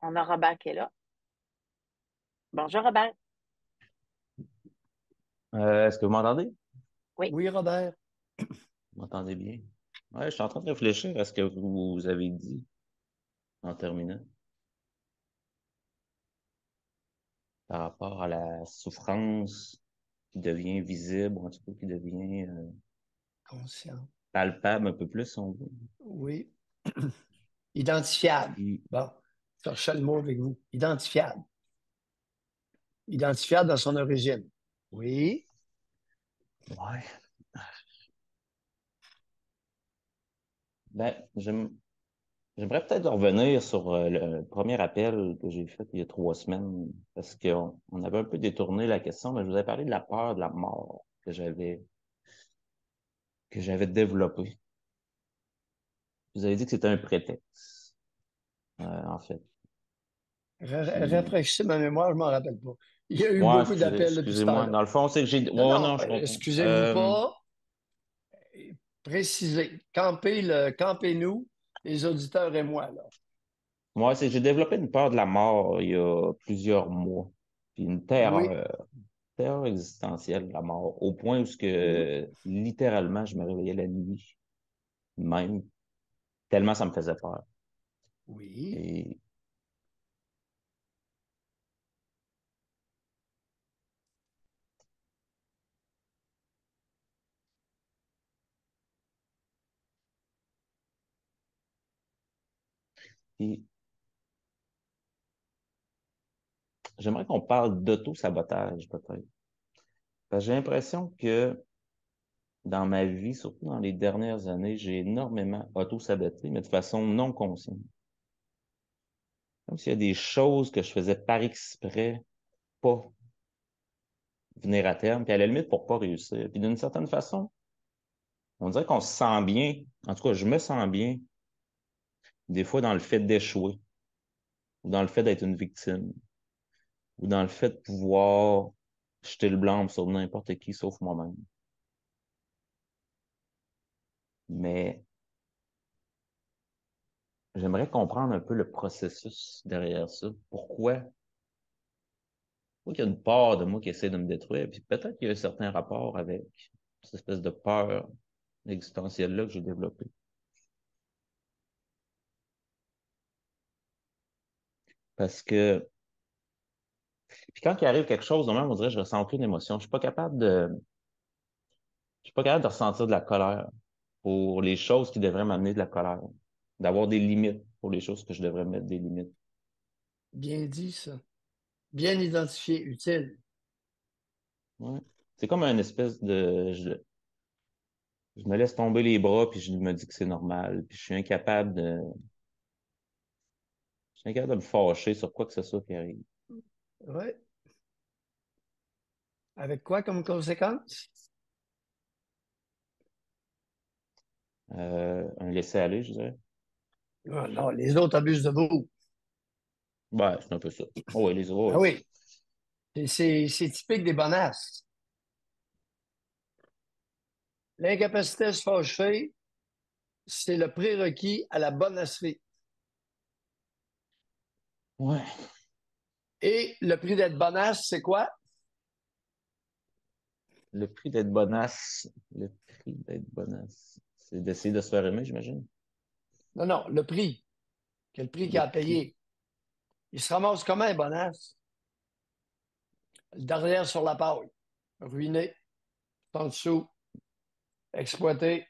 On a Robert qui est là. Bonjour, Robert. Est-ce que vous m'entendez? Oui. Oui, Robert. Vous m'entendez bien? Ouais, je suis en train de réfléchir à ce que vous avez dit en terminant par rapport à la souffrance qui devient visible, ou en tout cas qui devient Conscient. palpable un peu plus, si on veut. Oui. Identifiable. Puis, Bon, je cherchais le mot avec vous. Identifiable. Identifiable dans son origine. Oui. ouais, ben, j'aimerais peut-être revenir sur le premier appel que j'ai fait il y a 3 semaines, parce qu'on avait un peu détourné la question, mais je vous ai parlé de la peur de la mort que j'avais développée. Vous avez dit que c'était un prétexte, en fait. Puis, Rafraîchissez ma mémoire, je ne m'en rappelle pas. Il y a eu ouais, beaucoup d'appels depuis ce excusez-moi. temps-là. Dans le fond, c'est que j'ai. Non, Ouais, non, non, je comprends. excusez-vous pas. Précisez. Campez-nous, les auditeurs et moi, là. Moi, c'est que j'ai développé une peur de la mort il y a plusieurs mois. Puis une Oui. terreur existentielle de la mort, au point où Mhm. littéralement, je me réveillais la nuit, même, tellement ça me faisait peur. Oui. Et, puis j'aimerais qu'on parle d'auto-sabotage, peut-être. Parce que j'ai l'impression que dans ma vie, surtout dans les dernières années, j'ai énormément auto-saboté, mais de façon non consciente. Comme s'il y a des choses que je faisais par exprès, pas venir à terme, puis à la limite pour pas réussir. Puis d'une certaine façon, on dirait qu'on se sent bien, en tout cas, je me sens bien, des fois dans le fait d'échouer, ou dans le fait d'être une victime, ou dans le fait de pouvoir jeter le blâme sur n'importe qui sauf moi-même. Mais j'aimerais comprendre un peu le processus derrière ça. Pourquoi qu'il y a une part de moi qui essaie de me détruire, puis peut-être qu'il y a un certain rapport avec cette espèce de peur existentielle-là que j'ai développée. Parce que, puis quand il arrive quelque chose, normalement, on dirait que je ressens aucune émotion. Je suis pas capable de ressentir de la colère pour les choses qui devraient m'amener de la colère. D'avoir des limites pour les choses que je devrais mettre des limites. Bien dit, ça. Bien identifié, utile. Ouais. C'est comme un espèce de, je me laisse tomber les bras puis je me dis que c'est normal. Puis je suis incapable de me fâcher sur quoi que ce soit qui arrive. Oui. Avec quoi comme conséquence? Un laisser-aller, je dirais. Ah non, les autres abusent de vous. Ouais, c'est un peu ça. Oh, ouais, les Ah autres. oui. C'est typique des bonasses. L'incapacité à se fâcher, c'est le prérequis à la bonasserie. Ouais. Et le prix d'être bonasse, c'est quoi? Le prix d'être bonasse. Le prix d'être bonasse. C'est d'essayer de se faire aimer, j'imagine. Non, non, le prix. Quel prix qu'il Le a à prix. payer? Il se ramasse comment, un bonasse? Le derrière sur la paille. Ruiné, en dessous, exploité.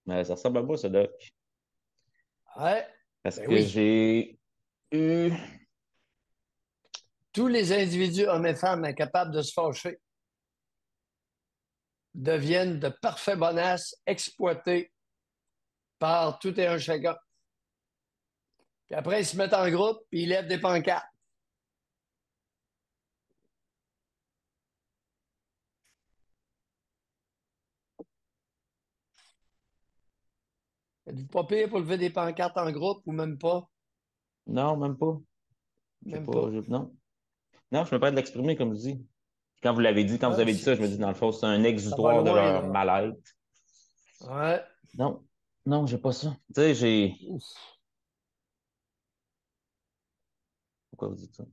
Mais ça ressemble à moi, ça, Doc. Ouais, Parce ben que oui. j'ai eu. Tous les individus, hommes et femmes, incapables de se fâcher, deviennent de parfaits bonasses exploités par tout et un chacun. Puis après, ils se mettent en groupe, puis ils lèvent des pancartes. Êtes-vous pas pire pour lever des pancartes en groupe ou même pas? Non, même pas. J'ai Même pas. pas. Non. Non, je me permets de l'exprimer, comme je dis. Quand vous l'avez dit, quand vous Ah, avez dit ça, je me dis, dans le fond, c'est un ça va exutoire de loin, leur là. mal-être. Ouais. Non. Non, j'ai pas ça. Tu sais, j'ai. Ouf. Pourquoi vous dites ça?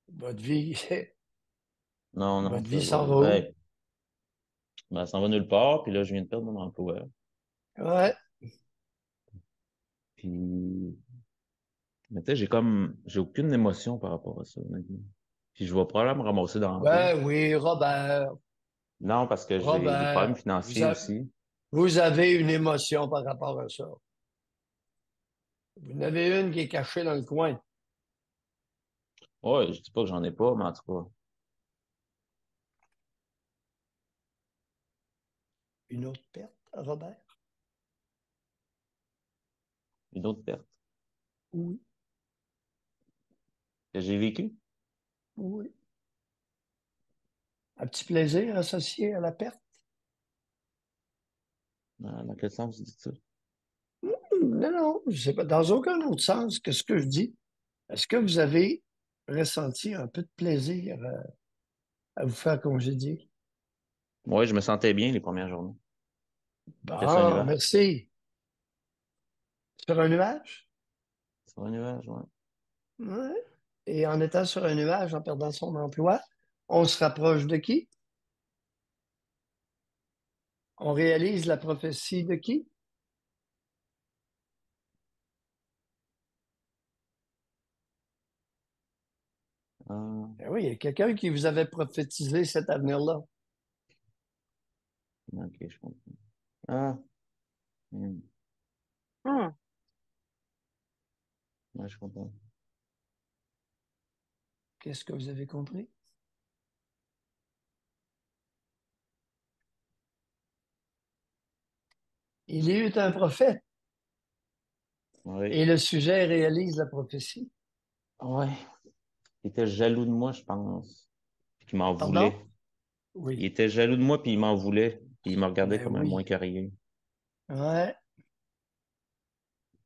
Votre vie, Non, non, votre ça vie va. s'en va où? Ben, ça va nulle part, puis là, je viens de perdre mon emploi. Ouais. Puis, mais tu sais, j'ai aucune émotion par rapport à ça, honnêtement. Puis je vais probablement me ramasser dans la rue. Ben oui, Robert. Non, parce que j'ai des problèmes Robert, financiers aussi. vous avez une émotion par rapport à ça. Vous en avez une qui est cachée dans le coin. Ouais, je dis pas que j'en ai pas, mais en tout cas, Une autre perte, Robert? une autre perte Oui, que j'ai vécue. oui. Un petit plaisir associé à la perte? Dans quel sens vous dites ça? Non, non, je sais pas. Dans aucun autre sens que ce que je dis. Est-ce que vous avez ressenti un peu de plaisir à vous faire congédier? Ouais, je me sentais bien les premières journées. J'étais sur un Bon, nuage. merci. Sur un nuage? Sur un nuage, ouais. Ouais. Et en étant sur un nuage, en perdant son emploi, on se rapproche de qui? On réalise la prophétie de qui? Ah, Ben oui, il y a quelqu'un qui vous avait prophétisé cet avenir-là. ok, je comprends. Ah, hmm, Hmm. ouais, je comprends. Qu'est-ce que vous avez compris? Il y eut un prophète Oui. et le sujet réalise la prophétie. Ouais. Il était jaloux de moi, je pense. Puis il m'en Pardon? voulait. Il Oui. était jaloux de moi, puis il m'en voulait. Puis il me regardait Ben comme un moins oui. que rien. Ouais,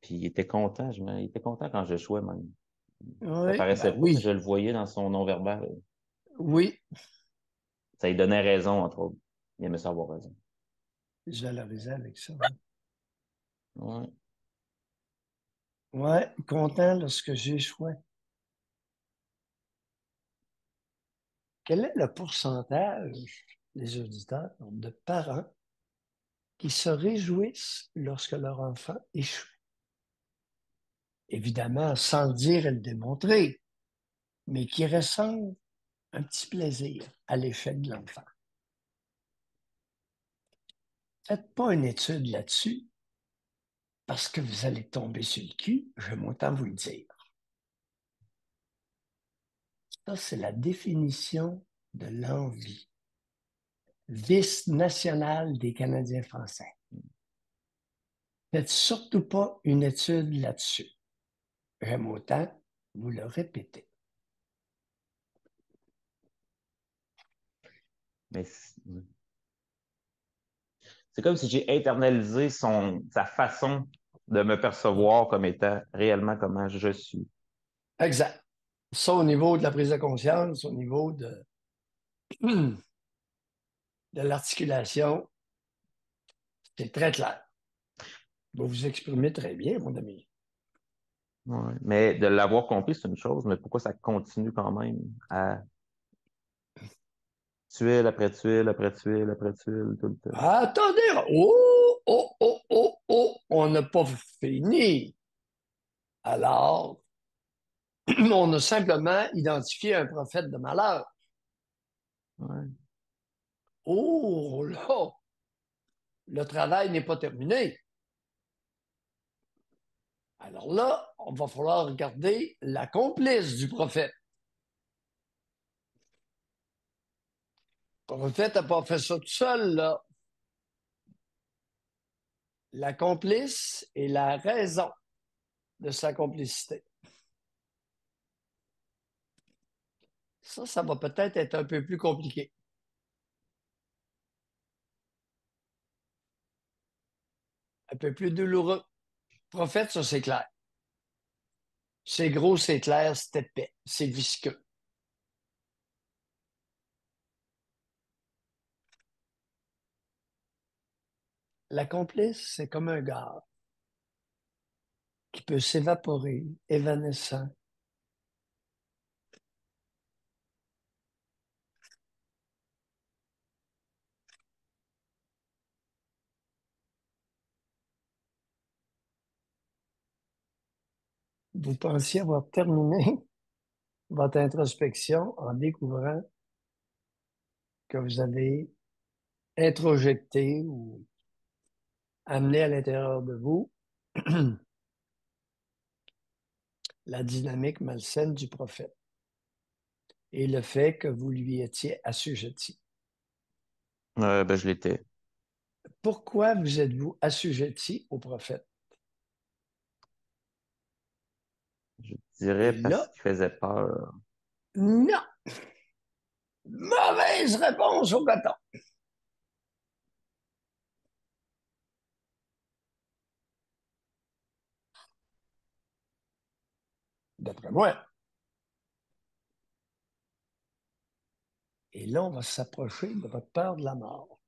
Puis il était content, il était content quand je jouais, même. Ça oui, paraissait ben pas, mais je oui. le voyais dans son non-verbal. Oui, Ça lui donnait raison, entre autres. Il aimait ça avoir raison. je valorisais avec ça. Ouais. Ouais, content lorsque j'échouais. Quel est le pourcentage des auditeurs de parents qui se réjouissent lorsque leur enfant échoue? Évidemment, sans le dire et le démontrer, mais qui ressentent un petit plaisir à l'échec de l'enfant. Faites pas une étude là-dessus parce que vous allez tomber sur le cul, je vais autant vous le dire. Ça, c'est la définition de l'envie. Vice national des Canadiens français. Faites surtout pas une étude là-dessus. J'aime autant vous le répéter. Mais c'est comme si j'ai internalisé sa façon de me percevoir comme étant réellement comment je suis. Exact. Ça, au niveau de la prise de conscience, au niveau de l'articulation, c'est très clair. Vous vous exprimez très bien, mon ami. Ouais. Mais de l'avoir compris, c'est une chose, mais pourquoi ça continue quand même à tuile après tuile, après tuile, après tuile, tout le temps? Attendez! Oh, oh, oh, oh, oh! On n'a pas fini. Alors, on a simplement identifié un prophète de malheur. Ouais. Oh là! Le travail n'est pas terminé. Alors là, on va falloir regarder la complice du prophète. Le prophète n'a pas fait ça tout seul, là. La complice est la raison de sa complicité. Ça va peut-être être un peu plus compliqué, un peu plus douloureux. Prophète, ça, c'est clair. C'est gros, c'est clair, c'est épais, c'est visqueux. La complice, c'est comme un gaz qui peut s'évaporer, évanescent, vous pensiez avoir terminé votre introspection en découvrant que vous avez introjecté ou amené à l'intérieur de vous la dynamique malsaine du prophète et le fait que vous lui étiez assujetti. Ben, je l'étais. Pourquoi vous êtes-vous assujetti au prophète? Je Et dirais parce là, qu'il faisait peur. non! Mauvaise réponse au bâton. D'après moi. Et là, on va s'approcher de votre peur de la mort.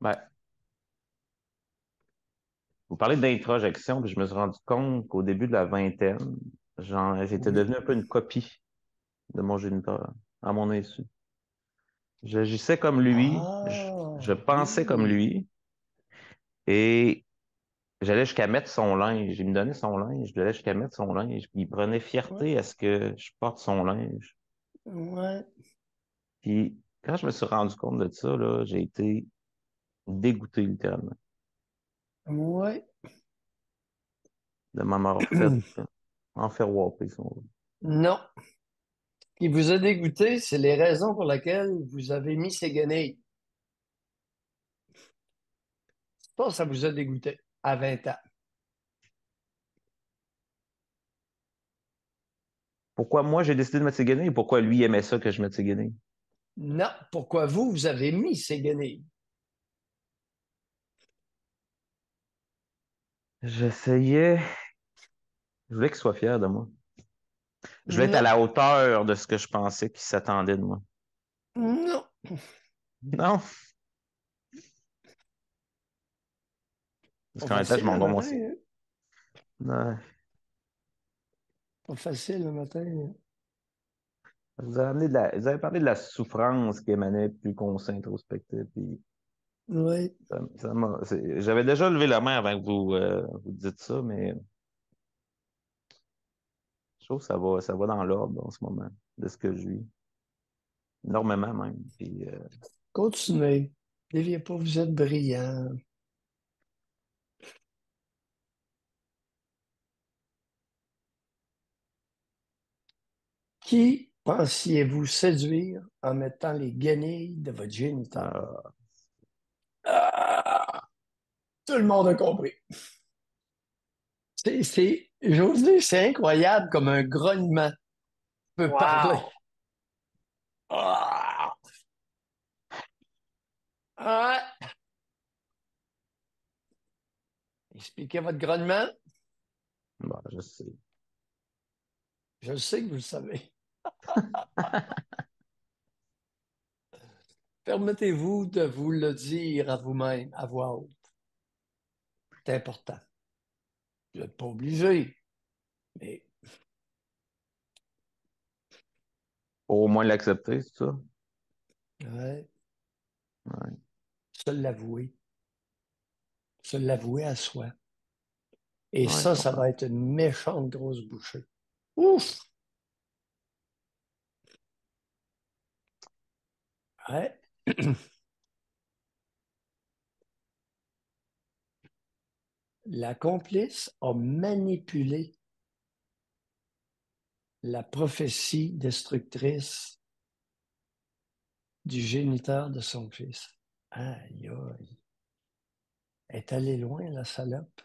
Ben, vous parlez d'introjection, puis je me suis rendu compte qu'au début de la vingtaine, j'étais Oui. devenu un peu une copie de mon géniteur, à mon insu. J'agissais comme lui, je Ah, pensais comme oui. lui, et j'allais jusqu'à mettre son linge. Il me donnait son linge, j'allais jusqu'à mettre son linge, puis il prenait Ouais, fierté à ce que je porte son linge. ouais, Puis quand je me suis rendu compte de ça, là, j'ai été dégoûté littéralement ouais. de m'avoir fait en faire whopper, si on veut. Non. Ce qui vous a dégoûté, c'est les raisons pour lesquelles vous avez mis ces guenilles. Ça vous a dégoûté à 20 ans. Pourquoi moi j'ai décidé de mettre ses guenilles et pourquoi lui aimait ça que je mette ses guenilles? Non. Pourquoi vous avez mis ces guenilles? J'essayais, je voulais qu'il soit fier de moi. Je voulais être à Non. la hauteur de ce que je pensais qu'il s'attendait de moi. Non. Non, parce Pas qu'en même temps, je facile m'en le vais moi matin, aussi. hein? Ouais. Pas facile le matin, hein? Vous avez parlé de la souffrance qui émanait plus qu'on s'introspectait, puis Oui. j'avais déjà levé la main avant que vous dites ça, mais je trouve que ça va dans l'ordre en ce moment, de ce que je vis. Énormément même. Puis, Continuez. Déviez pas, vous êtes brillant. Qui pensiez-vous séduire en mettant les guenilles de votre géniteur? euh, Ah! Tout le monde a compris. J'ose dire, c'est incroyable comme un grognement peut parler. Wow! Ah! Ah! Expliquez votre grognement. bon, je sais. Je sais que vous le savez. Permettez-vous de vous le dire à vous-même, à voix haute. C'est important. Vous n'êtes pas obligé, mais Au moins l'accepter, c'est ça? ouais, Ouais, se l'avouer. Se l'avouer à soi. Et ouais, je ça comprends. va être une méchante grosse bouchée. Ouf! Ouais. La complice a manipulé la prophétie destructrice du géniteur de son fils. Aïe, aïe. Elle est allée loin, la salope.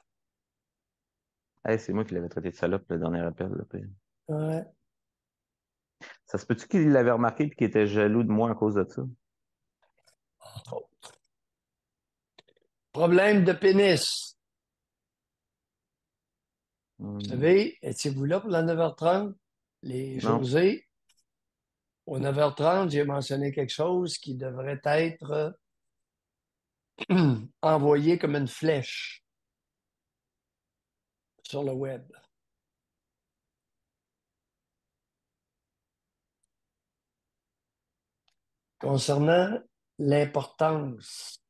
Hey, c'est moi qui l'avais traité de salope le dernier appel. Là, puis Ouais. ça se peut-tu qu'il l'avait remarqué et qu'il était jaloux de moi à cause de ça? Problème de pénis. Vous Hmm. savez, étiez-vous là pour la 9h30? Les Non. José, au 9h30, j'ai mentionné quelque chose qui devrait être envoyé comme une flèche sur le web. Concernant l'importance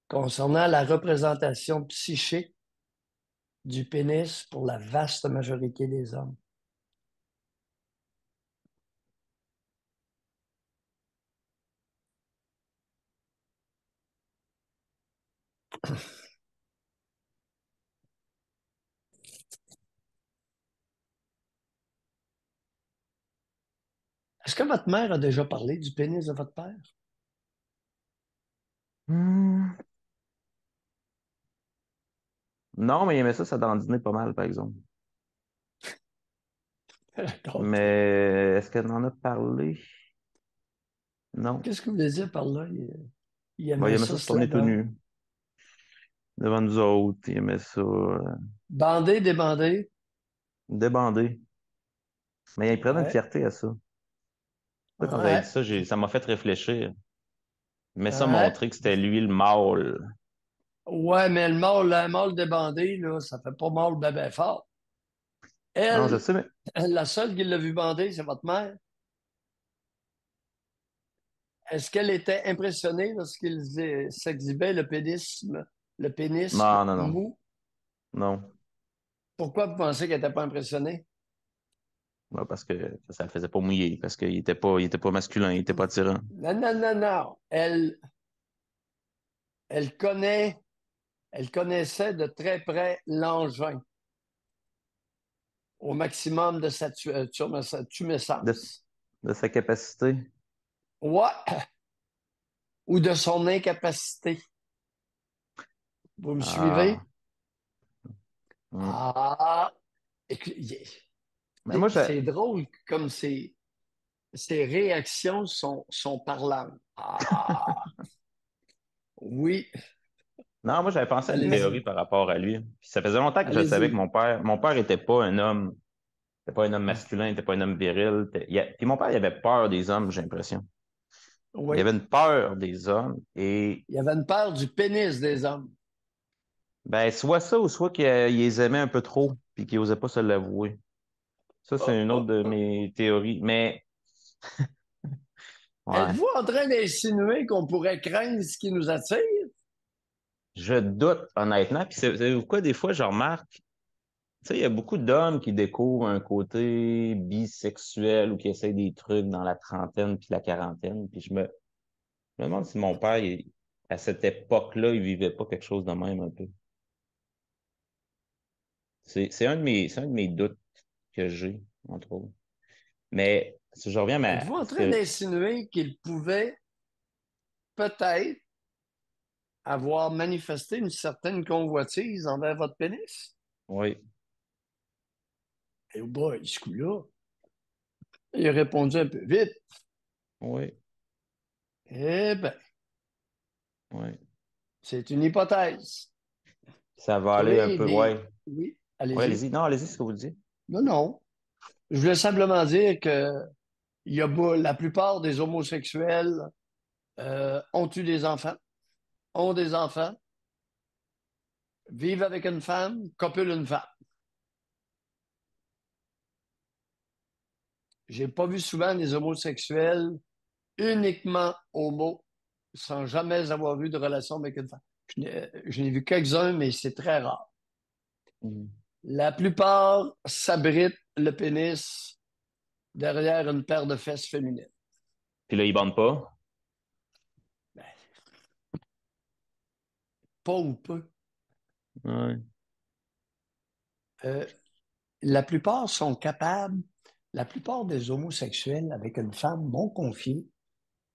concernant la représentation psychique du pénis pour la vaste majorité des hommes. Est-ce que votre mère a déjà parlé du pénis de votre père? Hmm. Non, mais il aimait ça dandinait pas mal, par exemple. Donc, Mais est-ce qu'elle en a parlé? Non. qu'est-ce que vous voulez dire par là? Il Bon, il aimait aimait ça, ça se cela promener tout dans nu devant nous autres. Il aimait ça bander, débander. débander. Mais il prenait une Ouais, fierté à ça. Ça, quand vous avez dit ouais, ça, ça m'a fait réfléchir. Mais ça ouais. montrer que c'était lui le mâle. Ouais, mais le mâle débandé, là, ça fait pas mâle ben, ben fort. Non, je Elle, sais, mais la seule qui l'a vu bander, c'est votre mère. Est-ce qu'elle était impressionnée lorsqu'il s'exhibait le pénisme non, non, non. mou? Non. Pourquoi vous pensez qu'elle n'était pas impressionnée? Ouais, parce que ça le faisait pas mouiller, parce qu'il était pas masculin, il était pas attirant. Non, non, non, non. Elle connaît, elle connaissait de très près l'engin au maximum de sa De, tumescence. de sa capacité. Ouais, ou de son incapacité. Vous me suivez? Ah. Hmm. Ah, Mais moi, c'est drôle comme ces réactions sont parlantes. Ah, oui, non, moi, j'avais pensé à une théorie allez-y, par rapport à lui. Puis ça faisait longtemps que je savais que allez-y. mon père était pas un homme, était pas un homme masculin, était pas un homme viril. Puis mon père, il avait peur des hommes, j'ai l'impression. Il Oui, avait une peur des hommes et, il y avait une peur du pénis des hommes. ben, soit ça ou soit qu'il les aimait un peu trop puis qu'il osait pas se l'avouer. Ça, Oh, c'est une autre oh, de oh. mes théories. Mais, ouais, Êtes-vous en train d'insinuer qu'on pourrait craindre ce qui nous attire? je doute, honnêtement. Puis c'est quoi, des fois, je remarque, tu sais, il y a beaucoup d'hommes qui découvrent un côté bisexuel ou qui essayent des trucs dans la trentaine puis la quarantaine. Puis je me demande si mon père, à cette époque-là, il vivait pas quelque chose de même un peu. C'est un de mes doutes que j'ai, entre autres. Mais si je reviens Êtes-vous à en ce train que, d'insinuer qu'il pouvait peut-être avoir manifesté une certaine convoitise envers votre pénis? oui, Eh boy, ce coup-là, il a répondu un peu vite. oui, Eh bien, oui. c'est une hypothèse. Ça va aller un Trouver peu, des... ouais. Oui, Oui, allez-y. allez-y. Non, allez-y, ce que vous dites. Non, non. Je voulais simplement dire que la plupart des homosexuels ont eu des enfants, ont des enfants, vivent avec une femme, copulent une femme. J'ai pas vu souvent des homosexuels uniquement homo sans jamais avoir eu de relation avec une femme. Je n'ai vu quelques-uns, mais c'est très rare. Mhm. La plupart s'abritent le pénis derrière une paire de fesses féminines. Puis là, ils bandent pas. Ben, pas ou peu. Ouais. Euh, la plupart des homosexuels avec une femme m'ont confié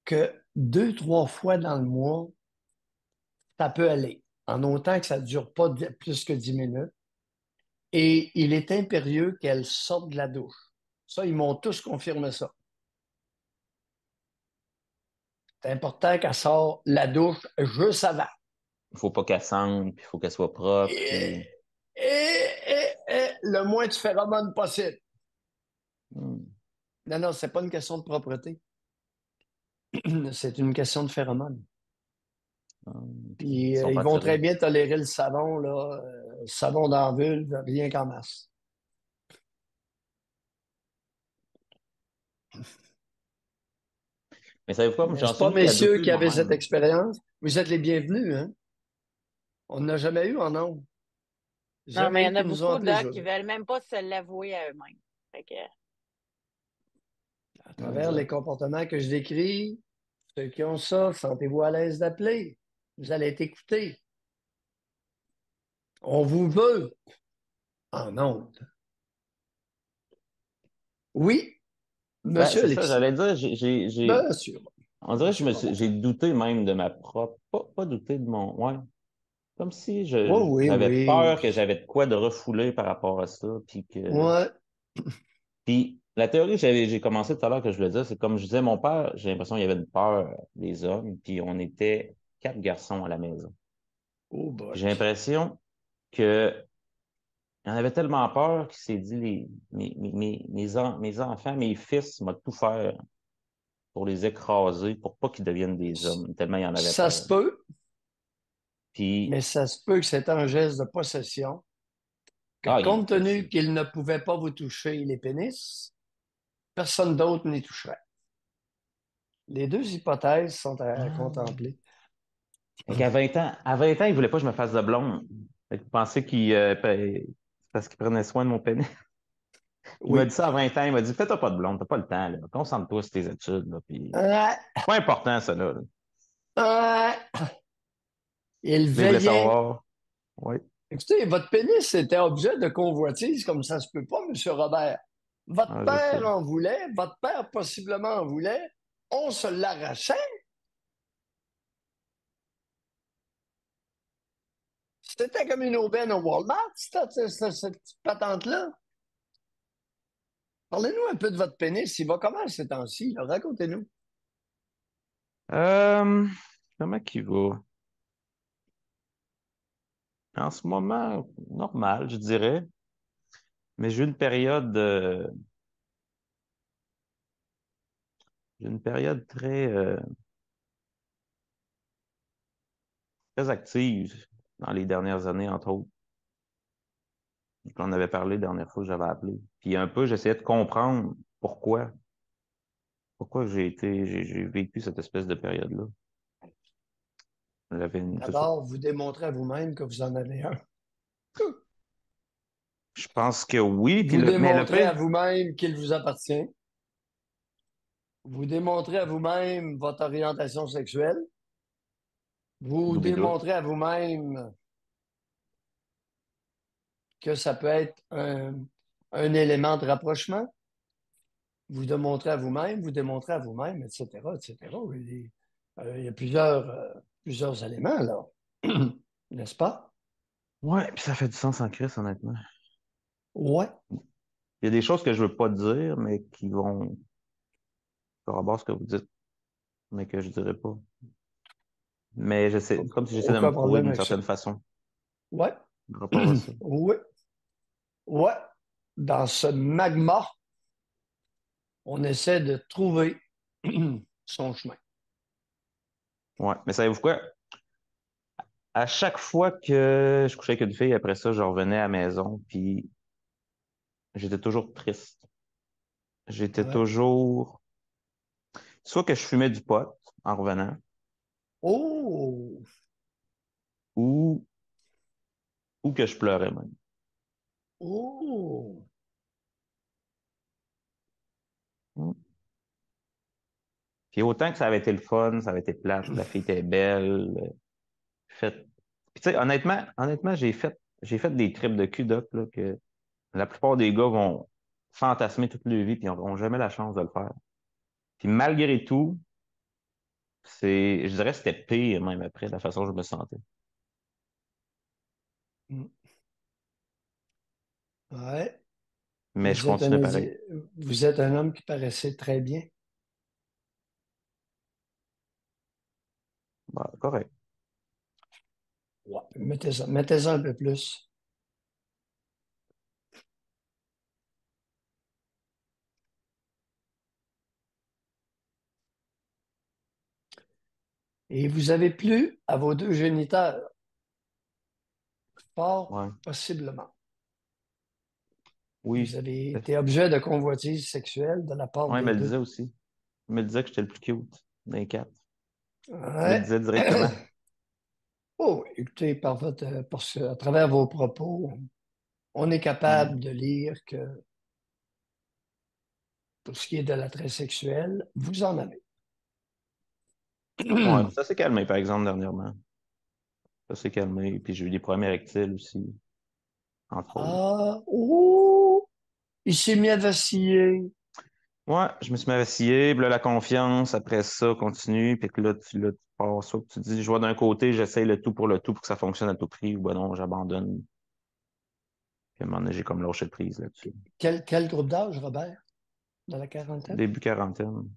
que 2, 3 fois dans le mois, ça peut aller, en autant que ça ne dure pas plus que 10 minutes. Et il est impérieux qu'elle sorte de la douche. Ça, ils m'ont tous confirmé ça. C'est important qu'elle sorte la douche juste avant. Il faut pas qu'elle sente, puis il faut qu'elle soit propre, Et, puis... le moins de phéromones possible. Hmm. Non, non, c'est pas une question de propreté. C'est une question de phéromones. Ah, ok. Ils Puis sont ils pas vont attirés. très bien tolérer le savon, là, savon dans la vulve, rien qu'en masse. Mais savez-vous quoi? J'en N'est-ce suis pas, venu qu'à messieurs, douter de qui avez cette moi-même. expérience? Vous êtes les bienvenus, hein? On n'a jamais eu en ondes. Non, mais il y Jamais en a qui nous ont beaucoup, appelés, Doc, qui Josie. veulent même pas se l'avouer à eux-mêmes. Fait que, À travers les Exact. comportements que je décris, ceux qui ont ça, sentez-vous à l'aise d'appeler. Vous allez être écoutés. On vous veut en ondes. Oui, Ben, monsieur c'est ça, Alexis. j'allais dire, Monsieur. on dirait que Monsieur Robert. j'ai douté même de ma propre, pas douté de mon, ouais, comme si Oui, oui, j'avais oui. peur que j'avais de quoi de refouler par rapport à ça, Ouais. puis la théorie que j'ai commencé tout à l'heure que je voulais dire, c'est comme je disais, mon père, j'ai l'impression qu'il y avait une peur des hommes, puis on était 4 garçons à la maison. Oh Puis boy. j'ai l'impression que il en avait tellement peur qu'il s'est dit, mes enfants, mes fils, m'a tout faire pour les écraser, pour pas qu'ils deviennent des hommes, tellement il en avait Ça peur. se peut, Puis, mais ça se peut que c'est un geste de possession, que ah, il est compte tenu possible. qu'il ne pouvait pas vous toucher les pénis, personne d'autre n'y toucherait. Les deux hypothèses sont à Ah. contempler. Fait qu'à 20 ans, à 20 ans, il voulait pas que je me fasse de blonde. Fait que vous pensez parce qu'il prenait soin de mon pénis. Il m'a dit Oui. ça à 20 ans, il m'a dit, fais-toi pas de blonde, t'as pas le temps, là. Concentre-toi sur tes études, là. Puis, Ah, c'est pas important, ça, là. ah. Il Là, il voulait veillait. savoir. Oui. Écoutez, votre pénis était objet de convoitise, comme ça se peut pas, Monsieur Robert. Votre Ah, je sais. père en voulait, votre père possiblement en voulait, on se l'arrachait. C'était comme une aubaine au Walmart, cette petite patente-là. Parlez-nous un peu de votre pénis. Il va comment ces temps-ci, là? Racontez-nous. Euh, Comment qu'il va? En ce moment, normal, je dirais. Mais j'ai une période très active dans les dernières années, entre autres. J'en avais parlé la dernière fois que j'avais appelé. Puis un peu, j'essayais de comprendre pourquoi. Pourquoi j'ai vécu cette espèce de période-là. C'est ça. D'abord, vous démontrez à vous-même que vous en avez un. Je pense que oui. Vous Mais le démontrez à pire, vous-même qu'il vous appartient. Vous démontrez à vous-même votre orientation sexuelle. Vous doubidou. démontrez à vous-même que ça peut être un élément de rapprochement. Vous démontrez à vous-même, etc., etc. Il y a plusieurs éléments, là. N'est-ce pas? Ouais, puis ça fait du sens en crise, honnêtement. Ouais. Il y a des choses que je veux pas dire, mais qui vont corroborer ce que vous dites, mais que je dirais pas. Mais j'essaie, comme si j'essaie de me Aucun prouver problème d'une avec ça. certaine façon Ouais. par rapport à ça. Oui. Ouais. Dans ce magma, on essaie de trouver son chemin. Ouais. Mais savez-vous quoi? À chaque fois que je couchais avec une fille, après ça, je revenais à la maison, puis j'étais toujours triste. J'étais Ouais. toujours... Soit que je fumais du pot en revenant, Oh! ou, ou que je pleurais même. Oh! Mm. Puis autant que ça avait été le fun, ça avait été plate, la fille était belle, fait... Puis tu sais, honnêtement, j'ai fait des trips de cul, doc, là, que la plupart des gars vont fantasmer toute leur vie, puis ils n'auront jamais la chance de le faire. Puis malgré tout, je dirais que c'était pire même après, la façon dont je me sentais. Mm. Ouais. Mais je Vous êtes continuais pareil. vous êtes un homme qui paraissait très bien. Bah, correct. Ouais. Mettez-en un peu plus. Et vous avez plu à vos deux géniteurs, fort Ouais. possiblement. Vous Oui. avez été objet de convoitise sexuelle de la part Ouais, il des me le deux. disait aussi. Il me disait que j'étais le plus cute. des quatre. Je le Ouais. disais directement. Oh, écoutez, à travers vos propos, on est capable de lire que pour ce qui est de l'attrait sexuel, vous en avez. Ouais, ça s'est calmé, par exemple, dernièrement. Ça s'est calmé. Puis j'ai eu des problèmes érectiles aussi, entre autres. Ah, oh, il s'est mis à vaciller. Ouais, je me suis mis vacillé, puis là, la confiance, après ça, continue, puis que là, tu pars ça, que tu dis, je vois d'un côté, j'essaye le tout pour que ça fonctionne à tout prix, ou ben non, j'abandonne. Puis à un moment donné, j'ai comme lâché prise là-dessus. Quel groupe d'âge, Robert? Dans la quarantaine? Début quarantaine.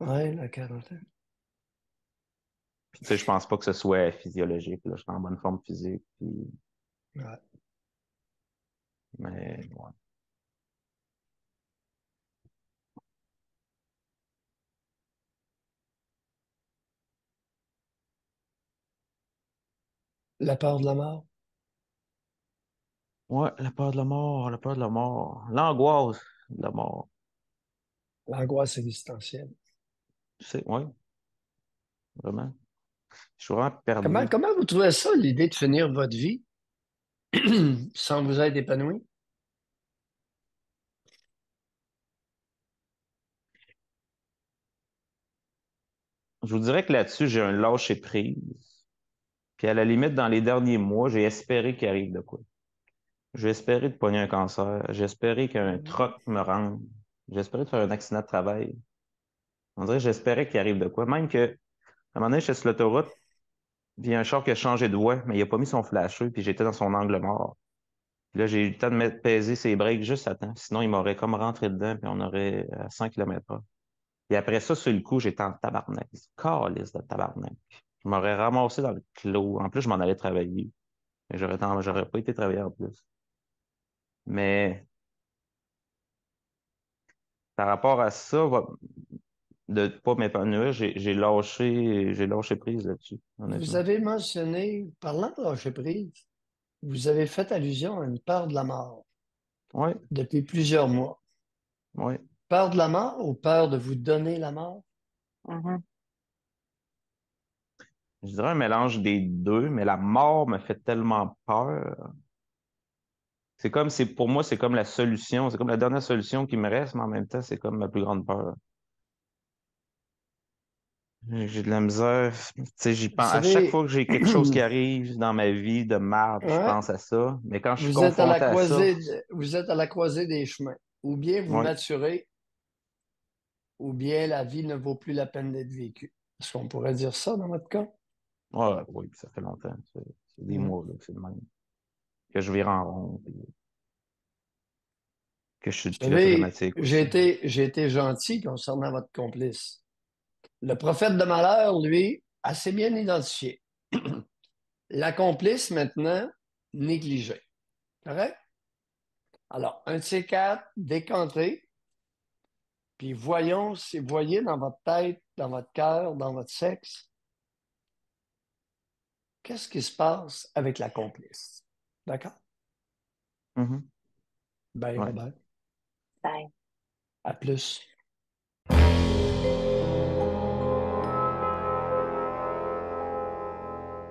Oui, la quarantaine. Puis tu sais, je pense pas que ce soit physiologique, là, je suis en bonne forme physique, puis, Ouais. mais, ouais. La peur de la mort. Ouais, la peur de la mort, la peur de la mort, l'angoisse de la mort. L'angoisse existentielle. Tu sais, ouais, vraiment. Je suis vraiment Comment, perdu. comment vous trouvez ça, l'idée de finir votre vie sans vous être épanoui? Je vous dirais que là-dessus, j'ai un lâcher prise. Puis à la limite, dans les derniers mois, j'ai espéré qu'il arrive de quoi. J'ai espéré de pogner un cancer. J'ai espéré qu'un troc me rende. J'ai espéré de faire un accident de travail. On dirait que j'espérais qu'il arrive de quoi. Même que, à un moment donné, j'étais sur l'autoroute, puis il y a un char qui a changé de voie, mais il a pas mis son flasheux, puis j'étais dans son angle mort. Puis là, j'ai eu le temps de mettre peser ses breaks juste à temps. Sinon, il m'aurait comme rentré dedans, puis on aurait à 100 km/h. Et après ça, sur le coup, j'étais en tabarnak. Calice de tabarnak. Je m'aurais ramassé dans le clos. En plus, je m'en allais travailler. Mais j'aurais pas été travailler en plus. Mais par rapport à ça, de pas m'épanouir, j'ai lâché prise là-dessus, Vous honnêtement. avez mentionné, parlant de lâcher prise, vous avez fait allusion à une peur de la mort Oui, depuis plusieurs mois. oui. Peur de la mort ou peur de vous donner la mort? Mhm. Je dirais un mélange des deux, mais la mort me fait tellement peur. Pour moi, c'est comme la solution, c'est comme la dernière solution qui me reste, mais en même temps, c'est comme ma plus grande peur. J'ai de la misère. Tu sais, j'y Vous pense. À chaque fois savez, que j'ai quelque chose qui arrive dans ma vie de marde, je ouais, pense à ça. Mais quand je suis confronté à ça, vous êtes à la croisée des chemins. Ou bien vous oui, maturez, ou bien la vie ne vaut plus la peine d'être vécue. Est-ce qu'on pourrait dire ça dans votre cas? ouais, oui, ça fait longtemps. C'est des Ouais. mois là, que c'est le même. Que je vire en rond, puis que je suis de Vous pilote savez, automatique aussi. j'ai été gentil concernant votre complice. Le prophète de malheur, lui, assez bien identifié. La complice, maintenant, négligée. Correct? Alors, un de ces quatre, décanté, puis voyons si vous voyez dans votre tête, dans votre cœur, dans votre sexe, qu'est-ce qui se passe avec la complice. D'accord? Mhm. Ben, Ouais. Robert, Bye. à plus.